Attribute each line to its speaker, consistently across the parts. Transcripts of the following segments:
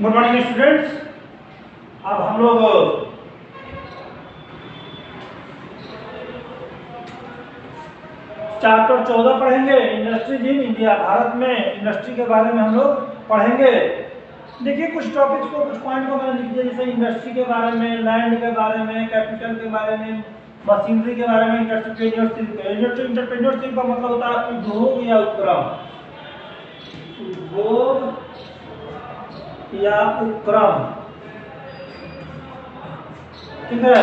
Speaker 1: Good morning students. अब हम लोग चैप्टर 14 पढ़ेंगे, इंडस्ट्रीज इन इंडिया। भारत में इंडस्ट्री के बारे में हम लोग पढ़ेंगे। देखिए कुछ टॉपिक्स को, कुछ पॉइंट को मैंने लिख दिया, जैसे इंडस्ट्री के बारे में, लैंड के बारे में, कैपिटल के बारे में, मशीनरी के बारे में, इंटरप्रेन्योरशिप का मतलब होता है उद्योग या उपक्रम, उद्योग या उपक्रम, ठीक है।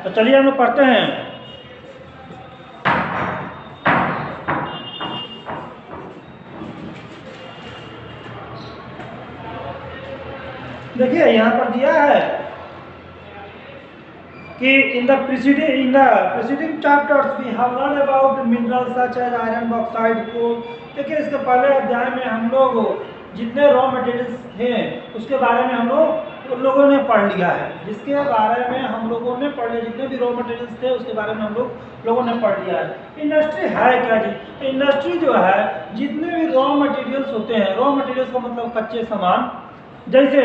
Speaker 1: तो चलिए हम लोग पढ़ते हैं। देखिए यहाँ पर दिया है कि in the preceding chapters we have learn about minerals such as iron, bauxite, coal. देखिए इसके पहले अध्याय में हम लोग जितने रॉ मटेरियल्स थे उसके बारे में हम लोगों ने पढ़ लिया है। जिसके बारे में हम लोगों ने पढ़ लिया, जितने भी रॉ मटेरियल्स थे उसके बारे में हम लोगों ने पढ़ लिया है। इंडस्ट्री है क्या जी? इंडस्ट्री जो है जितने भी रॉ मटेरियल्स होते हैं, रॉ मटेरियल्स का मतलब कच्चे सामान, जैसे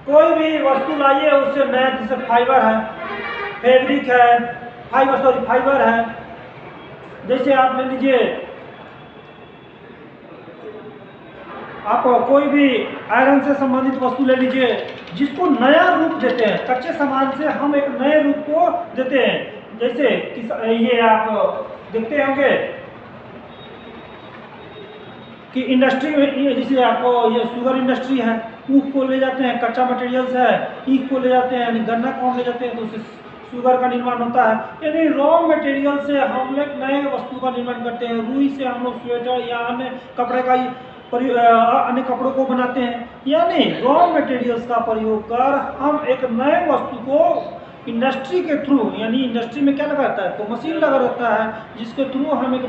Speaker 1: कोई भी वस्तु लाइए उससे नया, जैसे फाइबर है, फैब्रिक है, फाइबर है। जैसे आप ले लीजिए, आप कोई भी आयरन से संबंधित वस्तु ले लीजिए जिसको नया रूप देते हैं, कच्चे सामान से हम एक नए रूप को देते हैं। जैसे ये आप देखते होंगे कि इंडस्ट्री में, जैसे आपको ये शुगर इंडस्ट्री है, ऊख को ले जाते हैं, कच्चा मटेरियल्स है, ईख को ले जाते हैं, यानी गन्ना को ले जाते हैं तो उससे शुगर का निर्माण होता है। यानी रॉ मटेरियल से हम लोग नए वस्तु का निर्माण करते हैं। रुई से हम लोग स्वेटर या अन्य कपड़े का अन्य कपड़ों को बनाते हैं। यानी रॉ मटेरियल्स का प्रयोग कर हम एक नए वस्तु को इंडस्ट्री के थ्रू, यानी इंडस्ट्री में क्या लगा रहता है, तो मशीन लगा रहता है जिसके थ्रू हम एक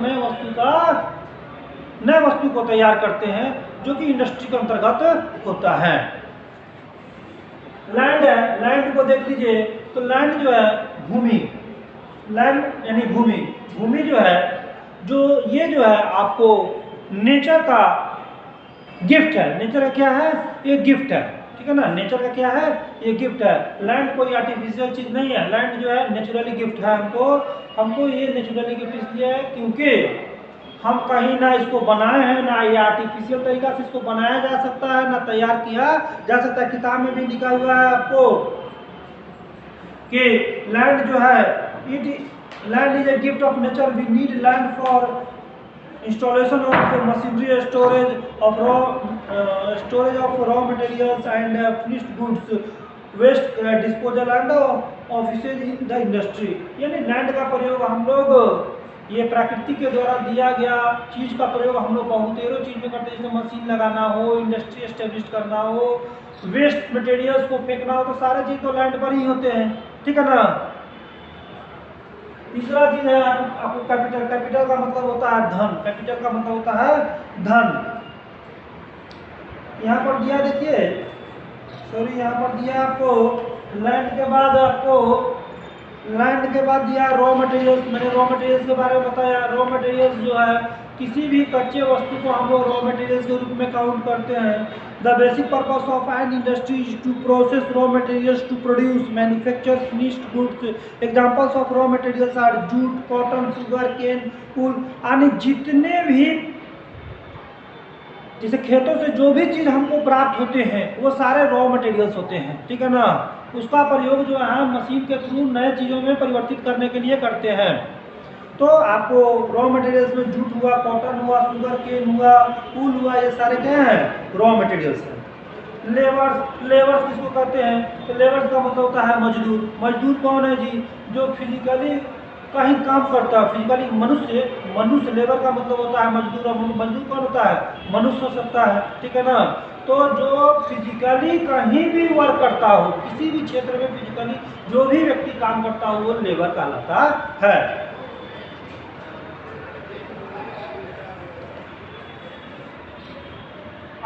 Speaker 1: नए वस्तु को तैयार करते हैं, जो कि इंडस्ट्री के अंतर्गत होता है। लैंड है, लैंड को देख लीजिए तो लैंड जो है भूमि, लैंड यानी भूमि जो है, ये जो है आपको नेचर का गिफ्ट है। नेचर का क्या है? ये गिफ्ट है, ठीक है ना। नेचर का क्या है? ये गिफ्ट है। लैंड कोई आर्टिफिशियल चीज नहीं है, लैंड जो है नेचुरली गिफ्ट है हमको ये नेचुरली गिफ्ट इसलिए है क्योंकि हम कहीं ना इसको बनाए हैं, ना ये आर्टिफिशियल तरीका से इसको बनाया जा सकता है, ना तैयार किया जा सकता है। किताब में भी लिखा हुआ है आपको कि लैंड जो है, land is a gift of nature, we need land for installation of machinery, storage of raw materials and finished goods, waste disposal and offices in the industry. यानी लैंड का प्रयोग हम लोग, ये प्रकृति के द्वारा दिया गया चीज का प्रयोग हम लोग बहुतेरों चीज में करते हैं। जैसे मशीन लगाना हो, इंडस्ट्री एस्टेब्लिश करना हो, वेस्ट मटेरियल्स को फेंकना हो, तो सारे चीज तो लैंड पर ही होते हैं, ठीक है ना। तीसरा चीज है आपको कैपिटल। कैपिटल का मतलब होता है धन। कैपिटल का मतलब होता है धन। यहाँ पर दिया, देखिए सॉरी, यहाँ पर दिया आपको लैंड के बाद दिया रॉ मटेरियल्स। मैंने रॉ मटेरियल्स के बारे में बताया। रॉ मटेरियल्स जो है किसी भी कच्चे वस्तु को हम लोग रॉ मटेरियल्स के रूप में काउंट करते हैं। The basic purpose of an industry is to process raw materials to produce manufacture finished goods. Examples of raw materials are jute, cotton, sugar cane, wool. यानी जितने भी, जैसे खेतों से जो भी चीज हमको प्राप्त होते हैं वो सारे रॉ मटेरियल्स होते हैं, ठीक है ना। उसका प्रयोग जो है मशीन के थ्रू नए चीज़ों में परिवर्तित करने के लिए करते हैं। तो आपको रॉ मटेरियल्स में जूट हुआ, कॉटन हुआ, शुगर केन हुआ, वूल हुआ, ये सारे क्या हैं? रॉ मटेरियल्स हैं। लेबर्स किसको कहते हैं? तो लेबर्स का मतलब होता है मजदूर। मजदूर कौन है जी? जो फिजिकली कहीं काम करता है, फिजिकली मनुष्य। लेबर का मतलब होता है मजदूर। और मजदूर कौन होता है? मनुष्य हो सकता है, ठीक है ना। तो जो फिजिकली कहीं भी वर्क करता हो, किसी भी क्षेत्र में फिजिकली जो भी व्यक्ति काम करता हो, वो लेबर कहलाता है।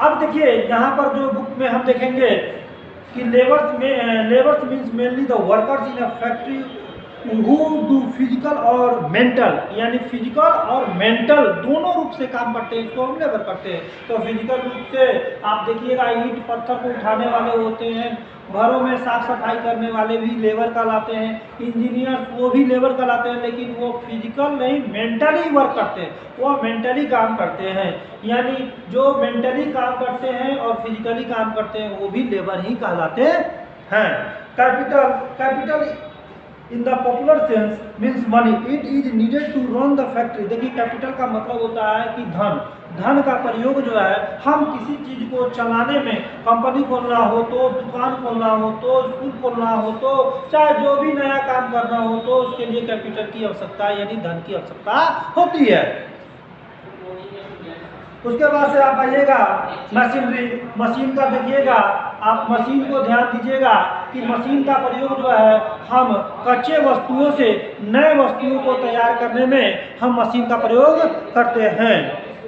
Speaker 1: अब देखिए यहाँ पर जो बुक में हम देखेंगे कि labours means mainly the workers in a factory who do physical और मेंटल, यानी फिजिकल और मेंटल दोनों रूप से काम करते हैं, इसको हम लेबर करते हैं। तो फिजिकल रूप से आप देखिएगा ईंट पत्थर को उठाने वाले होते हैं, घरों में साफ सफाई करने वाले भी लेबर कहलाते हैं, इंजीनियर वो भी लेबर कहलाते हैं, लेकिन वो फिजिकल नहीं मेंटली वर्क करते हैं, वो मेंटली काम करते हैं। यानी जो मेंटली काम करते हैं और फिजिकली काम करते हैं वो भी लेबर ही कहलाते हैं। Capital in the popular sense means money, it is needed to run the factory. देखिए कैपिटल का मतलब होता है कि धन, धन का प्रयोग जो है हम किसी चीज को चलाने में, कंपनी खोलना हो तो, दुकान खोलना हो तो, स्कूल खोलना हो तो, चाहे जो भी नया काम करना हो तो उसके लिए कैपिटल की आवश्यकता यानी धन की आवश्यकता होती है। उसके बाद से आप आइएगा मशीनरी, मशीन का देखिएगा, आप मशीन को ध्यान दीजिएगा कि मशीन का प्रयोग जो है हम कच्चे वस्तुओं से नए वस्तुओं को तैयार करने में हम मशीन का प्रयोग करते हैं।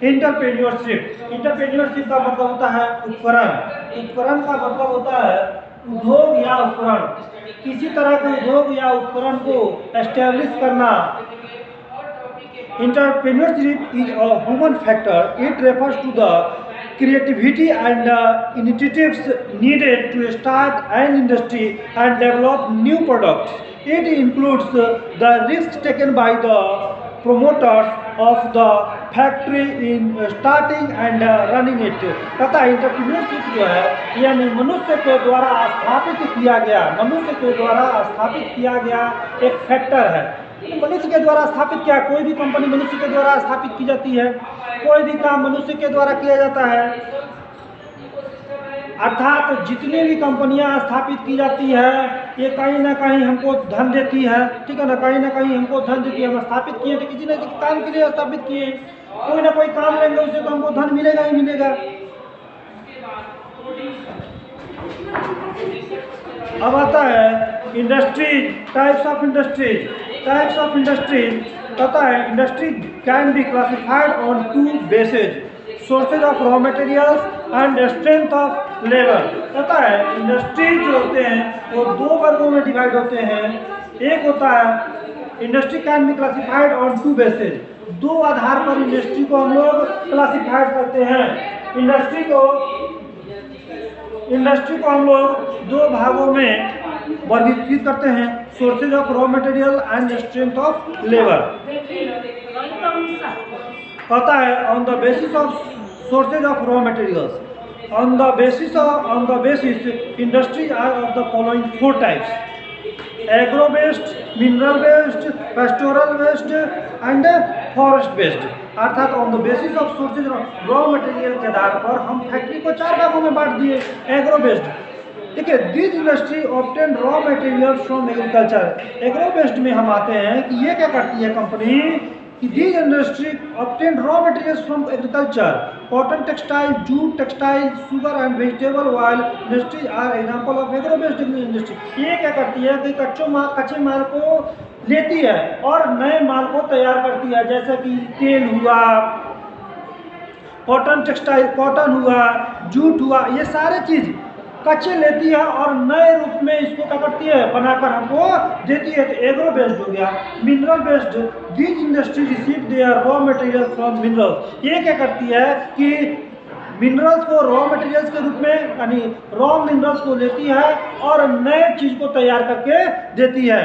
Speaker 1: इंटरप्रेन्योरशिप, इंटरप्रेन्योरशिप का मतलब होता है उपकरण, उपकरण का मतलब होता है उद्योग या उपकरण, किसी तरह के उद्योग या उपकरण को एस्टेब्लिश करना। Entrepreneurship is a human factor. It refers to the creativity and initiatives needed to start an industry and develop new products. It includes the risks taken by the promoters of the factory in starting and running it. तथा entrepreneurship जो है यानी मनुष्य के द्वारा स्थापित किया गया, मनुष्य के द्वारा स्थापित किया गया एक फैक्टर है। मनुष्य के द्वारा स्थापित क्या, कोई भी कंपनी मनुष्य के द्वारा स्थापित की जाती है, कोई भी काम मनुष्य के द्वारा किया जाता है। अर्थात जितनी भी कंपनियां स्थापित की जाती है ये कहीं ना कहीं हमको धन देती है, ठीक है ना, कहीं ना कहीं हमको धन देती है। हम स्थापित किए तो किसी न किसी काम के लिए स्थापित किए, कोई ना कोई काम लेंगे उससे तो हमको धन मिलेगा ही मिलेगा। अब आता है industries, types of industries. Types of industries पता है, industry can be classified on two basis, sources of raw materials and strength of labour. पता है इंडस्ट्रीज जो होते हैं वो दो वर्गों में डिवाइड होते हैं। एक होता है industry can be classified on two basis, दो आधार पर इंडस्ट्री को हम लोग क्लासिफाइड करते हैं। इंडस्ट्री को हम लोग दो भागों में वर्गीकृत करते हैं, sources of raw material and strength of labour. पता है on the basis of sources of raw materials, on the basis industries are of the following four types: agro based, mineral based, pastoral based and forest based। अर्थात on the basis of sources raw material के आधार पर हम factory को चार भागों में बांट दिए। एग्रो बेस्ड, ठीक है, this industry obtain raw material from agriculture. Agro based में हम आते हैं कि ये क्या करती है कंपनी कि this industry obtain raw materials from agriculture, cotton textile, jute textile, sugar and vegetable oil industry are example of agro based industry. ये क्या करती है कि कच्चे माल को लेती है और नए माल को तैयार करती है, जैसे कि तेल हुआ, कॉटन टेक्सटाइल, कॉटन हुआ, जूट हुआ, ये सारे चीज कच्चे लेती है और नए रूप में इसको क्या करती है, बनाकर हमको देती है। तो एग्रो बेस्ड हो गया। Mineral based, this industry receive their raw material from minerals. ये क्या करती है कि मिनरल्स को रॉ मटेरियल्स के रूप में यानी रॉ मिनरल्स को लेती है और नए चीज को तैयार करके देती है।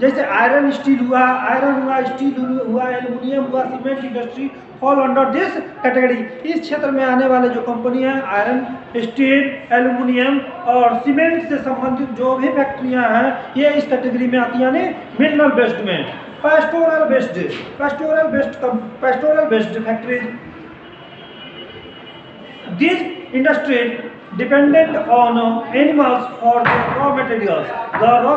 Speaker 1: जैसे आयरन स्टील हुआ, स्टील हुआ, एल्यूमिनियम हुआ, cement industry fall under this category. इस क्षेत्र में आने वाले जो कंपनी है आयरन, स्टील, एल्यूमिनियम और सीमेंट से संबंधित जो भी फैक्ट्रियां हैं ये इस कैटेगरी में आती है, यानी मिनरल बेस्ड में। Pastoral based factories, this industry dependent on animals for the raw materials. The raw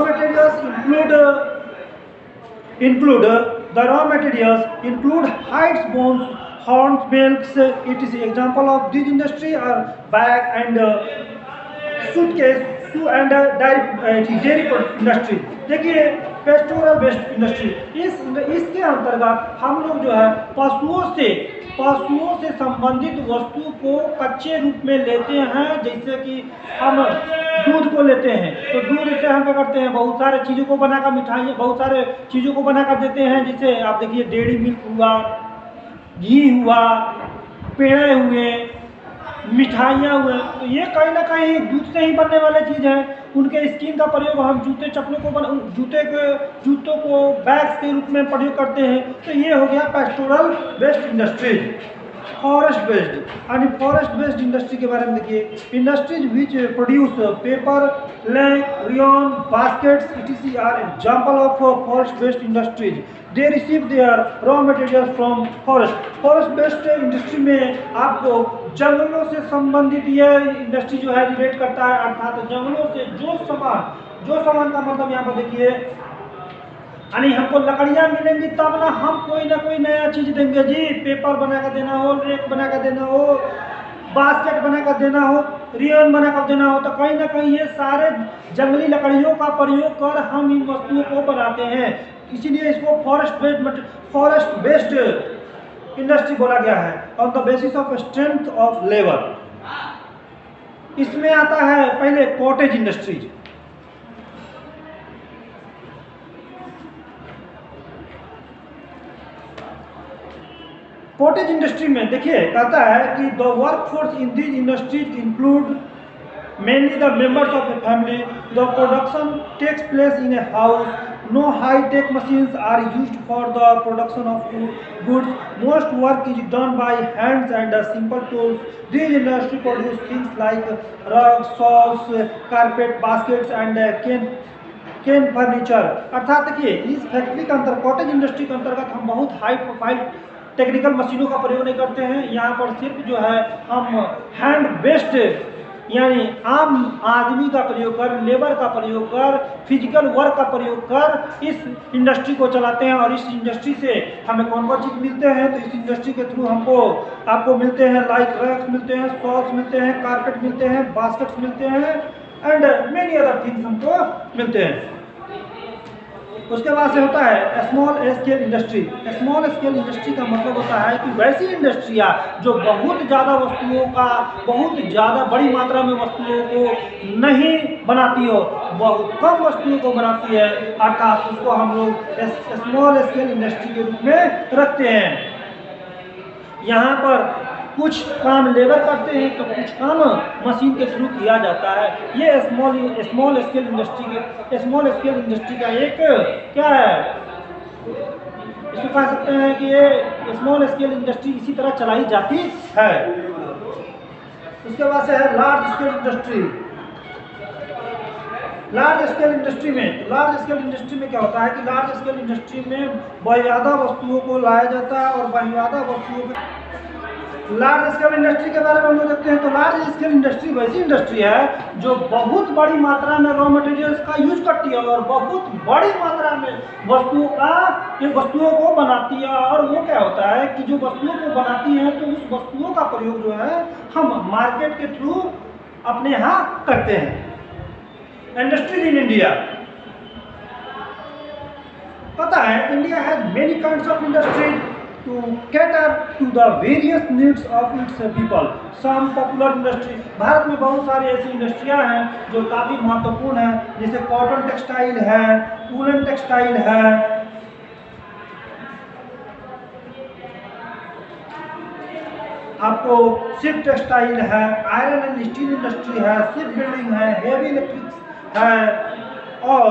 Speaker 1: materials include hides, bones, horns, milks. It is example of this industry are bag and suitcase and dairy industry। देखिए pastoral based industry, इसके अंतर्गत हम लोग जो है पशुओं से संबंधित वस्तु को कच्चे रूप में लेते हैं। जैसे कि हम दूध को लेते हैं तो दूध से हम क्या करते हैं, बहुत सारे चीज़ों को बनाकर मिठाइयाँ, बहुत सारे चीज़ों को बनाकर देते हैं। जैसे आप देखिए डेयरी मिल्क हुआ, घी हुआ, पेड़े हुए, मिठाइयाँ हुए, तो ये कहीं ना कहीं दूध से ही बनने वाले चीज़ हैं। उनके स्किन का प्रयोग हम जूतों को बैग्स के रूप में प्रयोग करते हैं। तो ये हो गया pastoral based industries. Forest based, यानी फॉरेस्ट बेस्ड इंडस्ट्री के बारे में देखिए, industries which produce paper, lamp, rayon, baskets etc are example of forest based industries. They receive their raw materials from forest. Forest based industry में आपको जंगलों से संबंधित यह इंडस्ट्री जो है रिलेट करता है, अर्थात जंगलों से जो सामान का मतलब यहाँ पर देखिए, यानी हमको लकड़ियाँ मिलेंगी तब ना कोई नया चीज़ देंगे जी। पेपर बना कर देना हो, रेक बना कर देना हो, बास्केट बना कर देना हो, रियन बना कर देना हो, तो कहीं ना कहीं ये सारे जंगली लकड़ियों का प्रयोग कर हम इन वस्तुओं को बनाते हैं। इसीलिए इसको फॉरेस्ट बेस्ड इंडस्ट्री बोला गया है। On the basis of strength of labour, इसमें आता है पहले कॉटेज इंडस्ट्रीज। कॉटेज इंडस्ट्री में देखिए कहता है कि the workforce in these industries include mainly the members of a family. The production takes place in a house. No high-tech machines are used for the production of goods. Most work is done by hands and simple tools. These industries produce things like rugs, shawls, carpet, baskets and can furniture. अर्थात देखिए इस factory के अंतर्गत, cottage industry के अंतर्गत हम बहुत high profile technical मशीनों का प्रयोग नहीं करते हैं। यहाँ पर सिर्फ जो है हम हैंड बेस्ड, यानी आम आदमी का प्रयोग कर, लेबर का प्रयोग कर, फिजिकल वर्क का प्रयोग कर इस इंडस्ट्री को चलाते हैं। और इस इंडस्ट्री से हमें कौन कौन चीज़ मिलते हैं, तो इस इंडस्ट्री के थ्रू आपको मिलते हैं लाइक रैक्स मिलते हैं, शॉल्स मिलते हैं, कारपेट मिलते हैं, बास्केट्स मिलते हैं एंड मेनी अदर थिंग्स हमको मिलते हैं। उसके बाद से होता है small scale industry. Small scale industry का मतलब होता है कि वैसी इंडस्ट्रियाँ जो बहुत ज़्यादा वस्तुओं का, बहुत ज़्यादा बड़ी मात्रा में वस्तुओं को नहीं बनाती हो, बहुत कम वस्तुओं को बनाती है, अर्थात उसको हम लोग स्मॉल स्केल इंडस्ट्री के रूप में रखते हैं। यहाँ पर कुछ काम लेबर करते हैं तो कुछ काम मशीन के थ्रू किया जाता है। ये स्मॉल स्केल इंडस्ट्री का एक क्या है, इसको कह सकते हैं कि ये स्मॉल स्केल इंडस्ट्री इसी तरह चलाई जाती है। उसके बाद से है large scale industry. Large scale industry में क्या होता है कि लार्ज स्केल इंडस्ट्री में बेहद वस्तुओं को लाया जाता है और बेहद वस्तुओं को। लार्ज स्केल इंडस्ट्री के बारे में हम लोग देखते हैं तो लार्ज स्केल इंडस्ट्री वैसी इंडस्ट्री है जो बहुत बड़ी मात्रा में रॉ मटेरियल्स का यूज करती है और बहुत बड़ी मात्रा में वस्तुओं को बनाती है। और वो क्या होता है कि जो वस्तुओं को बनाती है तो उस वस्तुओं का प्रयोग जो है हम मार्केट के थ्रू अपने यहाँ करते हैं। इंडस्ट्रीज इन इंडिया, पता है India has many kinds of industries to cater to the various needs of its people. Some popular industry, Bharat में बहुत सारी ऐसी इंडस्ट्रियां हैं जो काफ़ी महत्वपूर्ण हैं, जैसे कॉटन टेक्सटाइल है, वूलन टेक्सटाइल है, आपको शिप टेक्सटाइल है, आयरन एंड स्टील इंडस्ट्री है, शिप बिल्डिंग है, हेवी इलेक्ट्रिक्स है और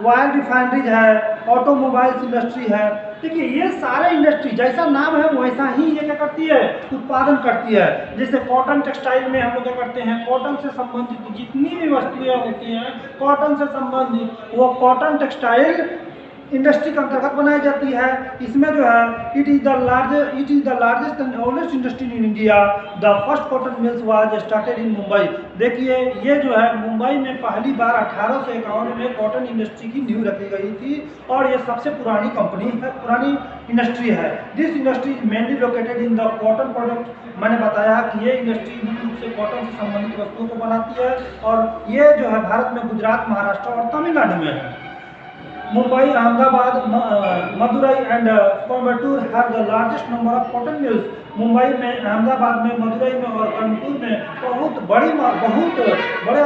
Speaker 1: ऑयल रिफाइनरीज है, ऑटोमोबाइल्स इंडस्ट्री है। देखिए ये सारे इंडस्ट्री जैसा नाम है वैसा ही ये क्या करती है, उत्पादन करती है। जैसे कॉटन टेक्सटाइल में हम लोग क्या करते हैं, कॉटन से संबंधित जितनी भी वस्तुएं होती हैं कॉटन से संबंधित वो कॉटन टेक्सटाइल इंडस्ट्री के अंतर्गत बनाई जाती है। इसमें जो है it is the largest and oldest industry in India. The first cotton mills was started in Mumbai. देखिए ये जो है मुंबई में पहली बार 1851 में कॉटन इंडस्ट्री की नींव रखी गई थी और ये सबसे पुरानी कंपनी है, पुरानी इंडस्ट्री है। This industry is mainly located in the cotton product. मैंने बताया कि ये इंडस्ट्री मुख्य रूप से कॉटन से संबंधित वस्तुओं को बनाती है और ये जो है भारत में गुजरात, महाराष्ट्र और तमिलनाडु में है। Mumbai, Ahmedabad, Madurai and Coimbatore have the largest number of cotton mills. Mumbai में, अहमदाबाद में, मदुरई में और कानपुर में बहुत बड़े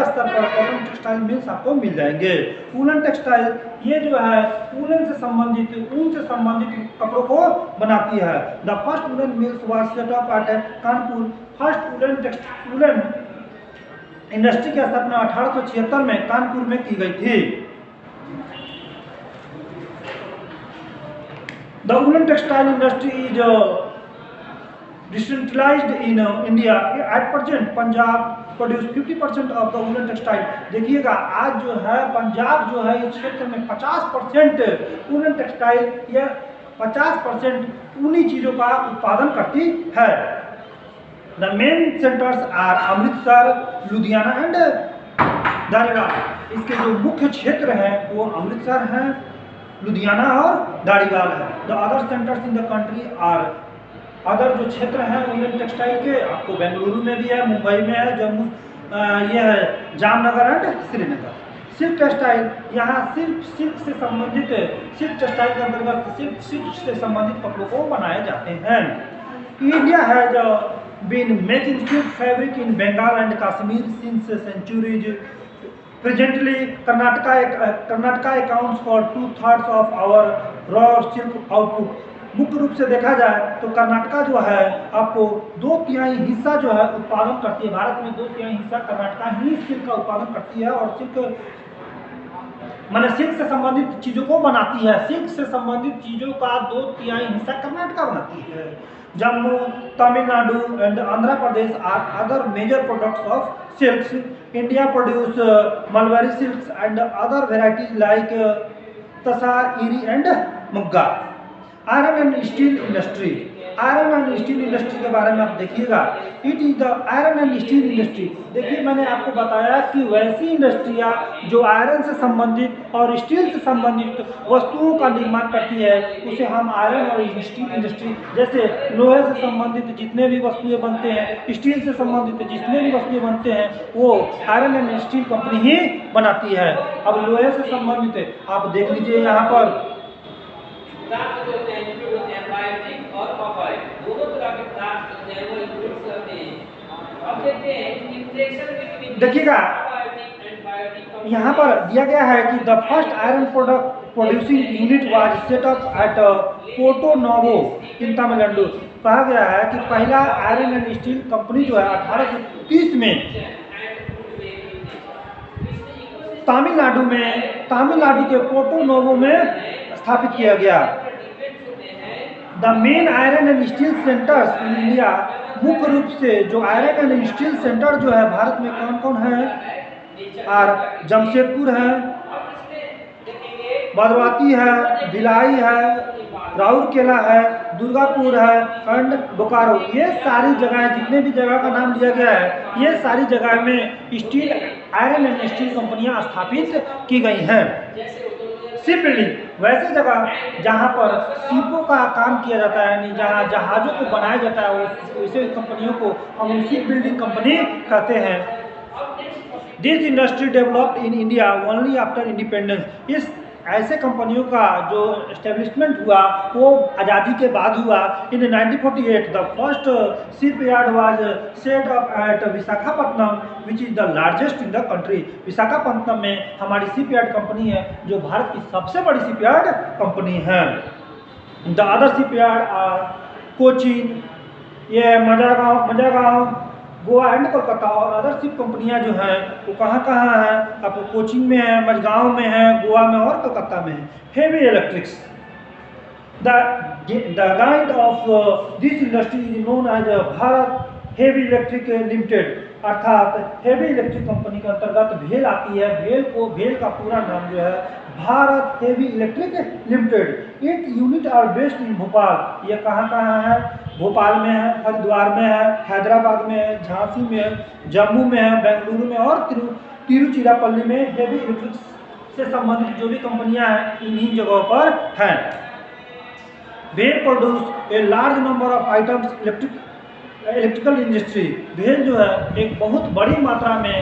Speaker 1: स्तर पर कॉटन टेक्सटाइल मिल्स आपको मिल जाएंगे। वूलन टेक्सटाइल ये जो है ऊन से संबंधित कपड़ों को बनाती है। The first woollen mills was set up eight Kanpur. First woollen industry की स्थापना 1876 में कानपुर में की गई थी। The woolen textile industry is decentralized in India. At present, Punjab produce 50% of the woolen textile. देखिएगा आज जो है पंजाब जो है इस क्षेत्र में 50% वूलन टेक्सटाइल या 50% ऊनी चीजों का उत्पादन करती है। The main centers are Amritsar, Ludhiana and Dhariwal. इसके जो मुख्य क्षेत्र हैं वो अमृतसर हैं, लुधियाना और दारीवाल है। The other centres in the country are, other जो क्षेत्र हैं वूलन टेक्सटाइल के आपको बेंगलुरु में भी है, मुंबई में है, जम्मू ये है Jamnagar and Srinagar. Silk textile, यहाँ सिल्क टेक्सटाइल के अंतर्गत सिल्क से संबंधित कपड़ों को बनाए जाते हैं। India has been making silk fabric in Bengal and Kashmir since centuries. Presently, Karnataka accounts for 2/3 of our raw silk output. मुख्य रूप से देखा जाए तो कर्नाटका जो है आपको 2/3 हिस्सा जो है उत्पादन करती है। भारत में 2/3 हिस्सा कर्नाटका ही सिल्क का उत्पादन करती है और सिल्क से संबंधित चीजों को बनाती है। सिल्क से संबंधित चीजों का 2/3 हिस्सा कर्नाटका बनाती है। Jammu, Tamil Nadu and Andhra Pradesh are other major products of silks. India produce mulberry silks and other varieties like tasa, eri and mugga. Iron and steel industry. Iron and steel industry के बारे में आप देखिएगा। It is the iron and steel industry. देखिए मैंने आपको बताया कि वैसी इंडस्ट्रियाँ जो आयरन से संबंधित और स्टील से संबंधित वस्तुओं का निर्माण करती है उसे हम आयरन और स्टील इंडस्ट्री, जैसे लोहे से संबंधित जितने भी वस्तुएं बनते हैं, स्टील से संबंधित जितने भी वस्तुएं बनते हैं वो आयरन एंड स्टील कंपनी ही बनाती है। अब लोहे से संबंधित आप देख लीजिए यहाँ पर
Speaker 2: और कॉपर दोनों तरह के प्लांट्स होते हैं वो इंक्लूड करते हैं। अब देखते हैं इंटरेक्शन बिटवीन
Speaker 1: देखिएगा यहाँ पर दिया गया है कि the first iron product producing unit was set up at Porto Novo in Tamil Nadu. कहा गया है कि पहला आयरन एंड स्टील कंपनी जो है 1830 में तमिलनाडु के पोर्टो नोवो में स्थापित किया गया। The main iron and steel centres in India, मुख्य रूप से जो आयरन एंड स्टील सेंटर जो है भारत में कौन कौन है? और जमशेदपुर है, भद्रवाती है, भिलाई है, राउरकेला है, दुर्गापुर है एंड बोकारो। ये सारी जगह, जितने भी जगह का नाम लिया गया है, ये सारी जगह में स्टील आयरन एंड स्टील कंपनियां स्थापित की गई हैं। शिप बिल्डिंग, वैसे जगह जहाँ पर शिपों का काम किया जाता है, यानी जहाँ जहाज़ों को बनाया जाता है, वैसे कंपनियों को हम शिप बिल्डिंग कंपनी कहते हैं। This industry developed in India only after independence. इस ऐसे कंपनियों का जो एस्टेब्लिशमेंट हुआ वो आज़ादी के बाद हुआ। इन 1948 the first ship yard was set up eight Visakhapatnam which is the largest in the country. Visakhapatnam में हमारी शिप यार्ड कंपनी है जो भारत की सबसे बड़ी शिप यार्ड कंपनी है। The other shipyard are Cochin, ये मजागांव, गोवा एंड कोलकाता। और अदर शिप कंपनियां जो हैं वो कहाँ हैं? आपको कोचीन में है, मजगांव में है, गोवा में और कोलकाता में है। Heavy electrics, the guide of this industry is known as Bharat heavy electric limited, अर्थात हेवी इलेक्ट्रिक कंपनी के अंतर्गत भेल आती है। भेल का पूरा नाम जो है Bharat heavy electric limited. 8 unit are based in Bhopal. ये कहाँ है? भोपाल में है, हरिद्वार में है, हैदराबाद में है, झांसी में है, जम्मू में है, बेंगलुरु में और तिरुचिरापल्ली में हेवी इलेक्ट्रिक्स से संबंधित जो भी कंपनियां हैं इन्हीं जगहों पर हैं। भेल produce a large number of items electrical industry. भेल जो है एक बहुत बड़ी मात्रा में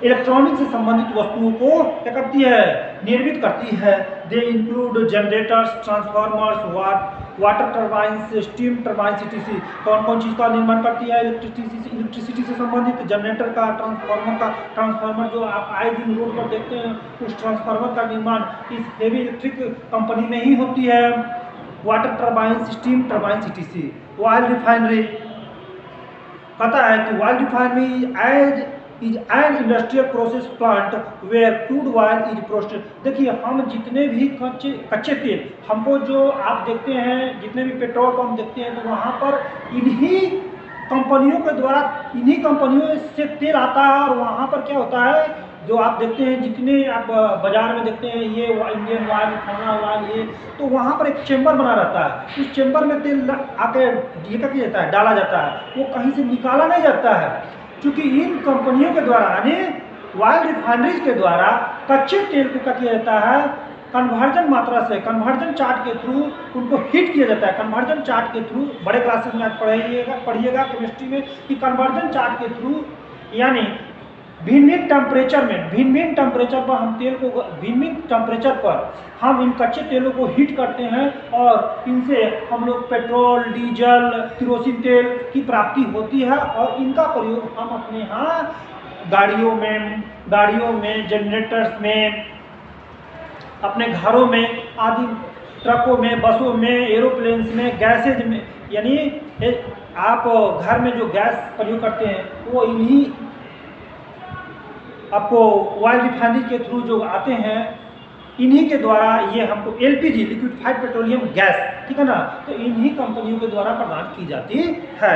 Speaker 1: इलेक्ट्रॉनिक से संबंधित वस्तुओं को क्या करती है? निर्मित करती है। They include generators, transformers, water turbines, steam turbines etc। कौन कौन चीज़ का निर्माण करती है? इलेक्ट्रिसिटी से संबंधित जनरेटर का, ट्रांसफार्मर जो आप आए दिन रोड पर देखते हैं, उस ट्रांसफार्मर का निर्माण इस हेवी इलेक्ट्रिक कंपनी में ही होती है। Water turbines, steam turbines etc। Oil refinery कहता है कि oil refinery is an industrial process plant where crude oil is processed. देखिए, हम जितने भी कच्चे तेल हमको जो आप देखते हैं, जितने भी पेट्रोल पंप देखते हैं, तो वहाँ पर इन्हीं कंपनियों के द्वारा, इन्हीं कंपनियों से तेल आता है। और वहाँ पर क्या होता है, जो आप देखते हैं, जितने आप बाजार में देखते हैं, ये इंडियन ऑयल, फलाना ऑयल, ये तो वहाँ पर एक चेंबर बना रहता है। उस चेंबर में तेल आके लेकर के जाता है, डाला जाता है, वो कहीं से निकाला नहीं जाता है। क्योंकि इन कंपनियों के द्वारा, यानी ऑयल रिफाइनरीज के द्वारा कच्चे तेल को क्या किया जाता है, कन्वर्जन मात्रा से, कन्वर्जन चार्ट के थ्रू उनको हीट किया जाता है। कन्वर्जन चार्ट के थ्रू, बड़े क्लासेस में आज पढ़िएगा केमिस्ट्री में कि कन्वर्जन चार्ट के थ्रू, यानी भिन्न भिन्न टेम्परेचर पर हम तेल को, भिन्न टेम्परेचर पर हम इन कच्चे तेलों को हीट करते हैं और इनसे हम लोग पेट्रोल, डीजल, केरोसिन तेल की प्राप्ति होती है। और इनका प्रयोग हम अपने यहाँ गाड़ियों में, जनरेटर्स में, अपने घरों में आदि, ट्रकों में, बसों में, एरोप्लेन्स में, गैसेज में, यानी आप घर में जो गैस प्रयोग करते हैं वो इन्हीं आपको ऑयल रिफाइनरी के थ्रू जो आते हैं, इन्हीं के द्वारा ये हमको एलपीजी, लिक्विफाइड पेट्रोलियम गैस, ठीक है ना, तो इन्हीं कंपनियों के द्वारा प्रदान की जाती है।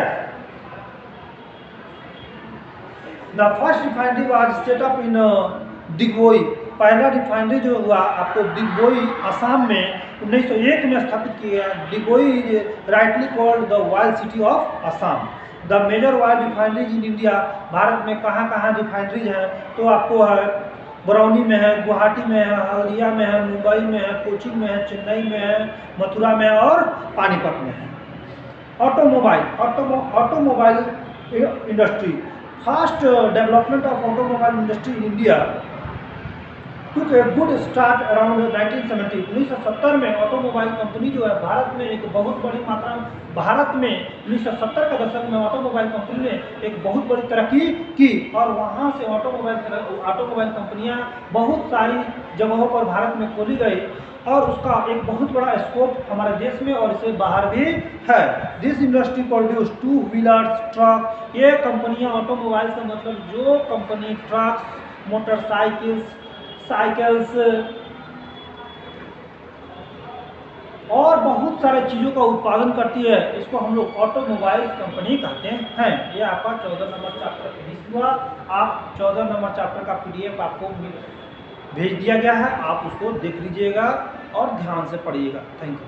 Speaker 1: The first refinery was set up in Digboi. पहला रिफाइनरी जो हुआ आपको दिग्बोई, असम में 1901 में स्थापित किया। Digboi is rightly called the oil city of Assam. The major oil refineries in India. Bharat में कहाँ कहाँ रिफाइनरीज हैं, तो आपको है बरौनी में है, गुवाहाटी में है, हल्दिया में है, मुंबई में है, कोचिन में है, चेन्नई में है, मथुरा में और पानीपत में है। Automobile industry. Fast development of automobile industry in India took a good start around 1970। 1970 में ऑटोमोबाइल कंपनी जो है भारत में एक बहुत बड़ी मात्रा में, भारत में 1970 का दशक में ऑटोमोबाइल कंपनी ने एक बहुत बड़ी तरक्की की। और वहाँ से ऑटोमोबाइल कंपनियाँ बहुत सारी जगहों पर भारत में खोली गई और उसका एक बहुत बड़ा स्कोप हमारे देश में और इससे बाहर भी है। This industry produce two wheelers, truck. ये कंपनियाँ, ऑटोमोबाइल का मतलब जो कंपनी ट्रक्स, मोटरसाइकिल्स, साइकिल्स और बहुत सारे चीज़ों का उत्पादन करती है, इसको हम लोग ऑटोमोबाइल कंपनी कहते हैं। ये आपका 14 नंबर चैप्टर फिनिश हुआ। आप 14 नंबर चैप्टर का PDF आपको भेज दिया गया है, आप उसको देख लीजिएगा और ध्यान से पढ़िएगा। Thank you.